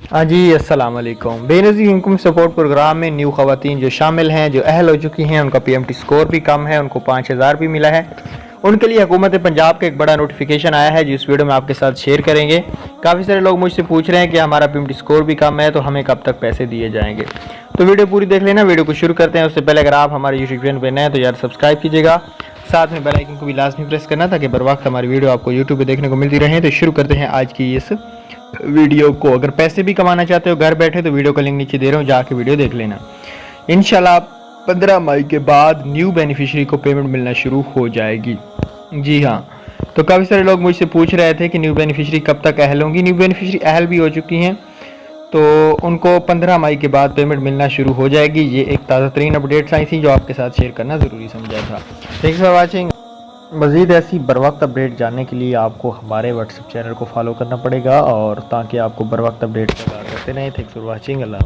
हाँ जी, अस्सलाम वालेकुम। बेनज़ीर इनकम सपोर्ट प्रोग्राम में न्यू ख़वातीन जो शामिल हैं, जो अहल हो चुकी हैं, उनका पीएमटी स्कोर भी कम है, उनको 5000 भी मिला है। उनके लिए हुकूमत पंजाब का एक बड़ा नोटिफिकेशन आया है, जिस वीडियो में आपके साथ शेयर करेंगे। काफ़ी सारे लोग मुझसे पूछ रहे हैं कि हमारा पीएमटी स्कोर भी कम है, तो हमें कब तक पैसे दिए जाएंगे। तो वीडियो पूरी देख लेना। वीडियो को शुरू करते हैं। उससे पहले अगर आप हमारे यूट्यूब चैनल पर नए हैं तो यार सब्सक्राइब कीजिएगा, साथ में बेल आइकन को भी लाजमी प्रेस करना, ताकि बर वक्त हमारी वीडियो आपको यूट्यूब पर देखने को मिलती रहे। तो शुरू करते हैं आज की इस वीडियो को। अगर पैसे भी कमाना चाहते हो घर बैठे, तो वीडियो का लिंक नीचे दे रहा हूँ, जाके वीडियो देख लेना। इंशाल्लाह 15 मई के बाद न्यू बेनिफिशियरी को पेमेंट मिलना शुरू हो जाएगी। जी हाँ, तो काफ़ी सारे लोग मुझसे पूछ रहे थे कि न्यू बेनिफिशियरी कब तक अहल होंगी। न्यू बेनिफिशियरी अहल भी हो चुकी हैं, तो उनको 15 मई के बाद पेमेंट मिलना शुरू हो जाएगी। ये एक ताज़ा तरीन अपडेट्स आई थी जो आपके साथ शेयर करना ज़रूरी समझा था। Thanks for watching. मज़ीद ऐसी बर वक्त अपडेट जानने के लिए आपको हमारे व्हाट्सएप चैनल को फॉलो करना पड़ेगा, और ताकि आपको बर वक्त अपडेट करते रहें। Thanks for watching. अल्लाह।